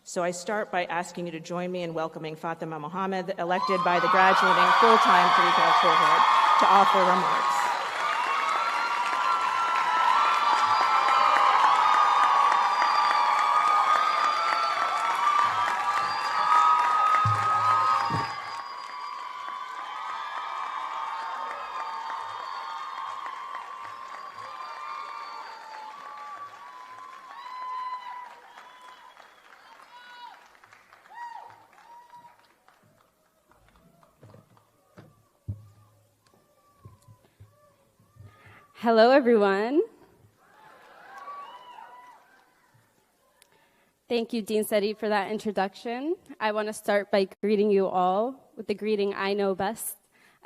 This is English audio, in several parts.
So I start by asking you to join me in welcoming Fatima Mohammed, elected by the graduating full-time Khurija cohort, to offer remarks. Hello, everyone. Thank you, Dean Seti, for that introduction. I want to start by greeting you all with the greeting I know best.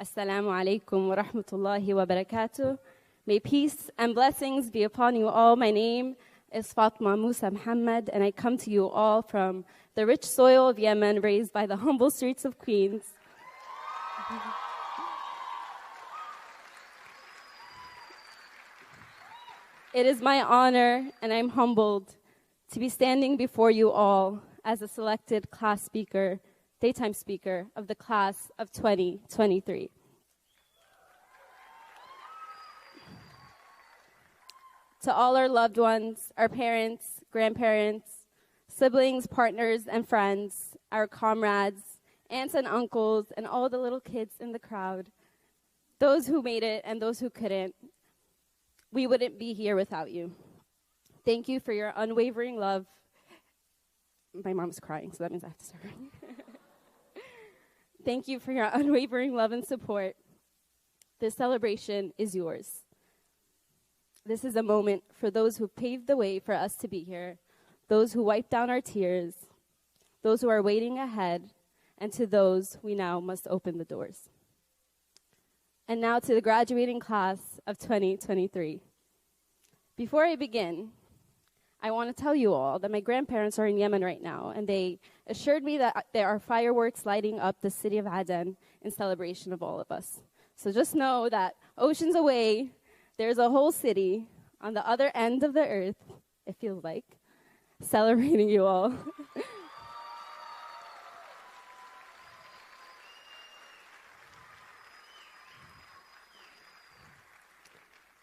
Assalamu alaikum wa rahmatullahi wa barakatuh. May peace and blessings be upon you all. My name is Fatma Musa Muhammad, and I come to you all from the rich soil of Yemen, raised by the humble streets of Queens. It is my honor, and I'm humbled, to be standing before you all as a selected class speaker, daytime speaker of the class of 2023. To all our loved ones, our parents, grandparents, siblings, partners, and friends, our comrades, aunts and uncles, and all the little kids in the crowd, those who made it and those who couldn't, we wouldn't be here without you. Thank you for your unwavering love. My mom's crying, so that means I have to start crying. Thank you for your unwavering love and support. This celebration is yours. This is a moment for those who paved the way for us to be here, those who wiped down our tears, those who are waiting ahead, and to those we now must open the doors. And now to the graduating class of 2023. Before I begin, I want to tell you all that my grandparents are in Yemen right now, and they assured me that there are fireworks lighting up the city of Aden in celebration of all of us. So just know that oceans away, there's a whole city on the other end of the earth, it feels like, celebrating you all.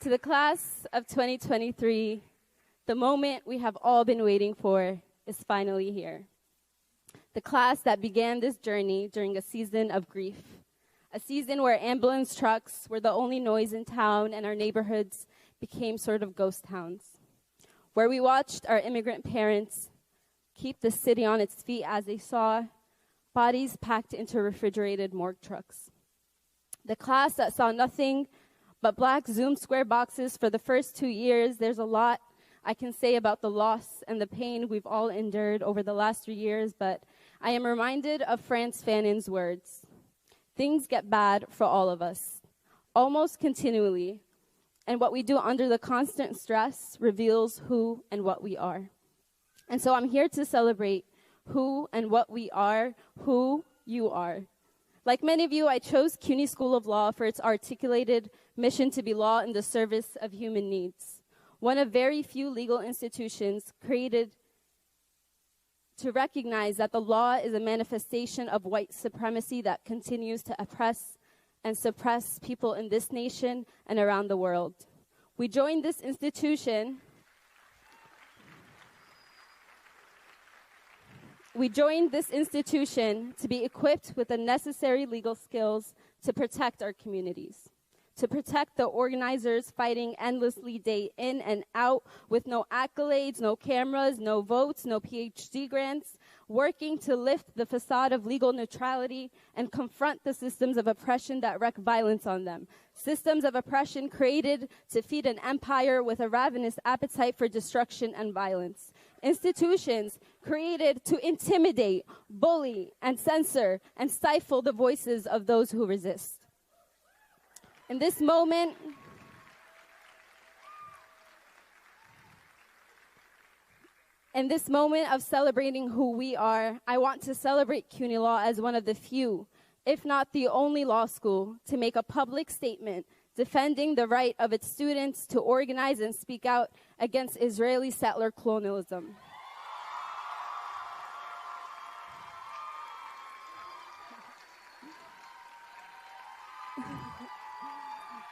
To the class of 2023, the moment we have all been waiting for is finally here. The class that began this journey during a season of grief, a season where ambulance trucks were the only noise in town and our neighborhoods became sort of ghost towns, where we watched our immigrant parents keep the city on its feet as they saw bodies packed into refrigerated morgue trucks. The class that saw nothing but black Zoom square boxes for the first 2 years. There's a lot I can say about the loss and the pain we've all endured over the last 3 years, but I am reminded of Frantz Fanon's words. Things get bad for all of us, almost continually, and what we do under the constant stress reveals who and what we are. And so I'm here to celebrate who and what we are, who you are. Like many of you, I chose CUNY School of Law for its articulated mission to be law in the service of human needs, one of very few legal institutions created to recognize that the law is a manifestation of white supremacy that continues to oppress and suppress people in this nation and around the world. We joined this institution to be equipped with the necessary legal skills to protect our communities, to protect the organizers fighting endlessly day in and out with no accolades, no cameras, no votes, no PhD grants, working to lift the facade of legal neutrality and confront the systems of oppression that wreak violence on them. Systems of oppression created to feed an empire with a ravenous appetite for destruction and violence. Institutions created to intimidate, bully, and censor and stifle the voices of those who resist. In this moment, of celebrating who we are, I want to celebrate CUNY Law as one of the few, if not the only law school, to make a public statement defending the right of its students to organize and speak out against Israeli settler colonialism.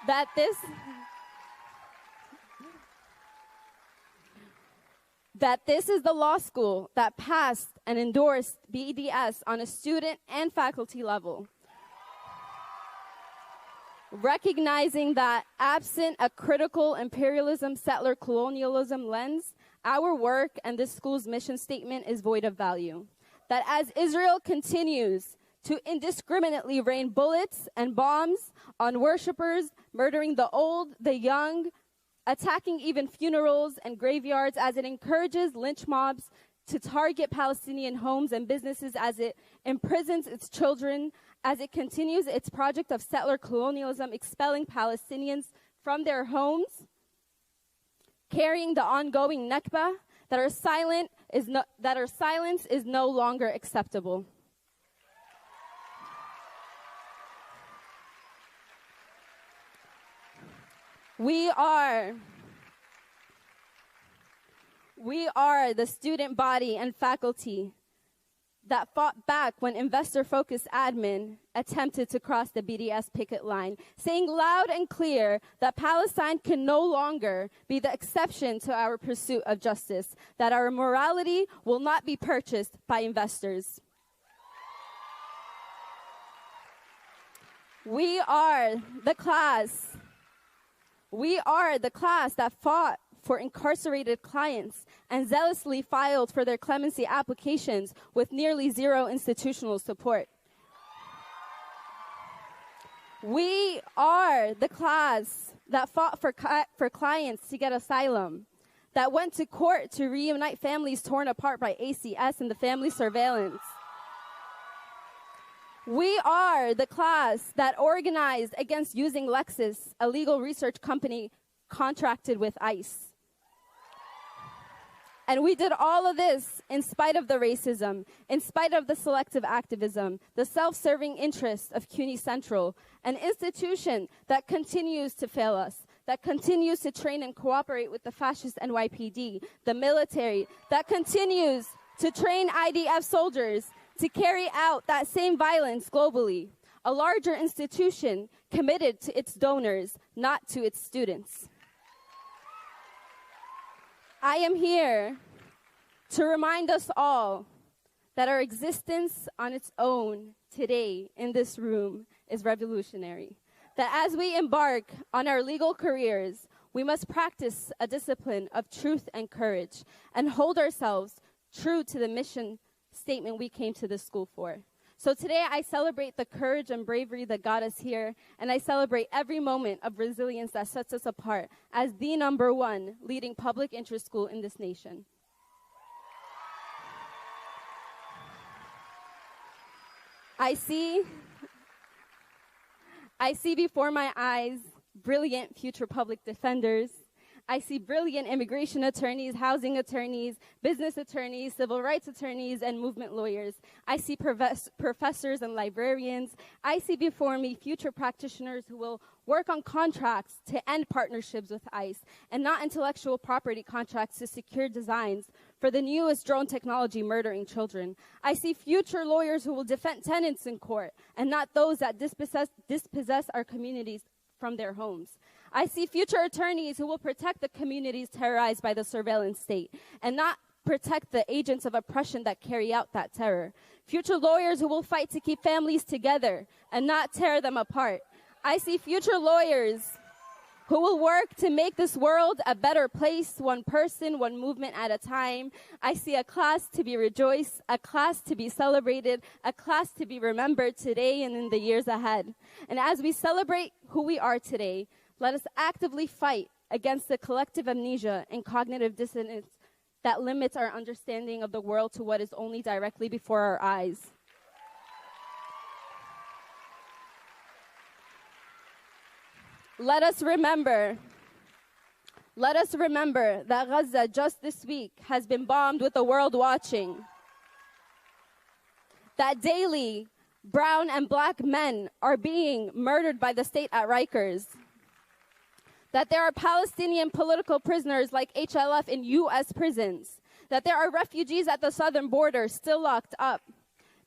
that this is the law school that passed and endorsed BDS on a student and faculty level. Recognizing that absent a critical imperialism, settler colonialism lens, our work and this school's mission statement is void of value. That as Israel continues to indiscriminately rain bullets and bombs on worshipers, murdering the old, the young, attacking even funerals and graveyards, as it encourages lynch mobs to target Palestinian homes and businesses, as it imprisons its children, as it continues its project of settler colonialism, expelling Palestinians from their homes, carrying the ongoing Nakba, that our silence is no longer acceptable. We are the student body and faculty that fought back when investor-focused admin attempted to cross the BDS picket line, saying loud and clear that Palestine can no longer be the exception to our pursuit of justice, that our morality will not be purchased by investors. We are the class that fought for incarcerated clients and zealously filed for their clemency applications with nearly zero institutional support. We are the class that fought for clients to get asylum, that went to court to reunite families torn apart by ACS and the family surveillance. We are the class that organized against using Lexis, a legal research company contracted with ICE. And we did all of this in spite of the racism, in spite of the selective activism, the self-serving interests of CUNY Central, an institution that continues to fail us, that continues to train and cooperate with the fascist NYPD, the military, that continues to train IDF soldiers to carry out that same violence globally, a larger institution committed to its donors, not to its students. I am here to remind us all that our existence on its own today in this room is revolutionary. That as we embark on our legal careers, we must practice a discipline of truth and courage and hold ourselves true to the mission statement we came to this school for. So today I celebrate the courage and bravery that got us here, and I celebrate every moment of resilience that sets us apart as the #1 leading public interest school in this nation. I see before my eyes brilliant future public defenders. I see brilliant immigration attorneys, housing attorneys, business attorneys, civil rights attorneys, and movement lawyers. I see professors and librarians. I see before me future practitioners who will work on contracts to end partnerships with ICE and not intellectual property contracts to secure designs for the newest drone technology murdering children. I see future lawyers who will defend tenants in court and not those that dispossess our communities from their homes. I see future attorneys who will protect the communities terrorized by the surveillance state and not protect the agents of oppression that carry out that terror. Future lawyers who will fight to keep families together and not tear them apart. I see future lawyers who will work to make this world a better place, one person, one movement at a time. I see a class to be rejoiced, a class to be celebrated, a class to be remembered today and in the years ahead. And as we celebrate who we are today, let us actively fight against the collective amnesia and cognitive dissonance that limits our understanding of the world to what is only directly before our eyes. Let us remember that Gaza just this week has been bombed with the world watching. That daily, brown and black men are being murdered by the state at Rikers. That there are Palestinian political prisoners like HLF in U.S. prisons. That there are refugees at the southern border still locked up.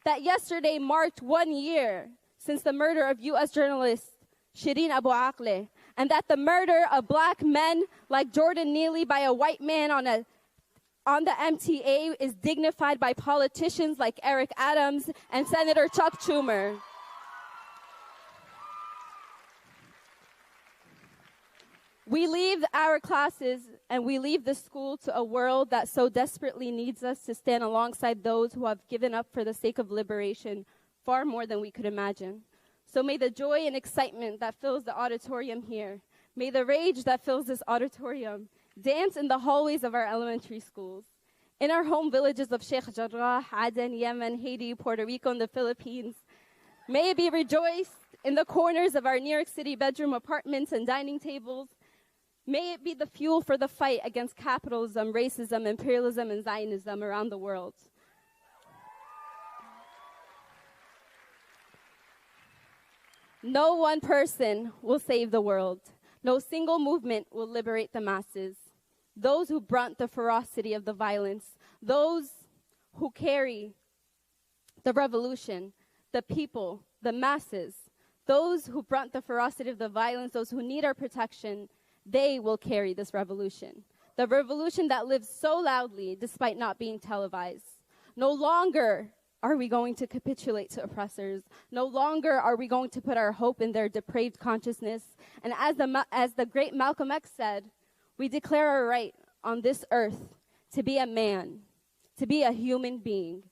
That yesterday marked 1 year since the murder of U.S. journalist Shireen Abu Aqle, and that the murder of black men like Jordan Neely by a white man on the MTA is dignified by politicians like Eric Adams and Senator Chuck Schumer. We leave our classes and we leave the school to a world that so desperately needs us to stand alongside those who have given up for the sake of liberation far more than we could imagine. So may the joy and excitement that fills the auditorium here, may the rage that fills this auditorium dance in the hallways of our elementary schools, in our home villages of Sheikh Jarrah, Aden, Yemen, Haiti, Puerto Rico, and the Philippines. May it be rejoiced in the corners of our New York City bedroom apartments and dining tables. May it be the fuel for the fight against capitalism, racism, imperialism, and Zionism around the world. No one person will save the world. No single movement will liberate the masses. Those who brunt the ferocity of the violence, those who carry the revolution, the people, the masses, those who brunt the ferocity of the violence, those who need our protection, they will carry this revolution. The revolution that lives so loudly despite not being televised. No longer are we going to capitulate to oppressors. No longer are we going to put our hope in their depraved consciousness. And as the great Malcolm X said, we declare our right on this earth to be a man, to be a human being,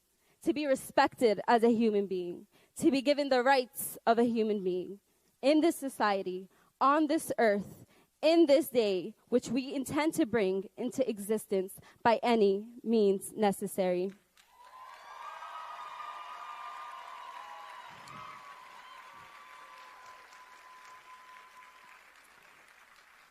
to be respected as a human being, to be given the rights of a human being in this society, on this earth, in this day, which we intend to bring into existence by any means necessary.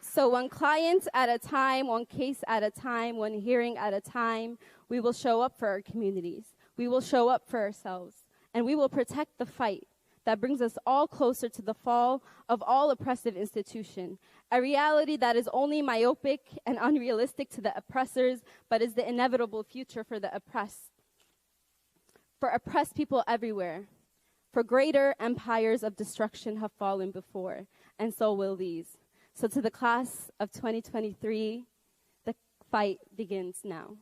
So one client at a time, one case at a time, one hearing at a time, we will show up for our communities. We will show up for ourselves. And we will protect the fight that brings us all closer to the fall of all oppressive institution, a reality that is only myopic and unrealistic to the oppressors, but is the inevitable future for the oppressed, for oppressed people everywhere. For greater empires of destruction have fallen before, and so will these. So to the class of 2023, the fight begins now.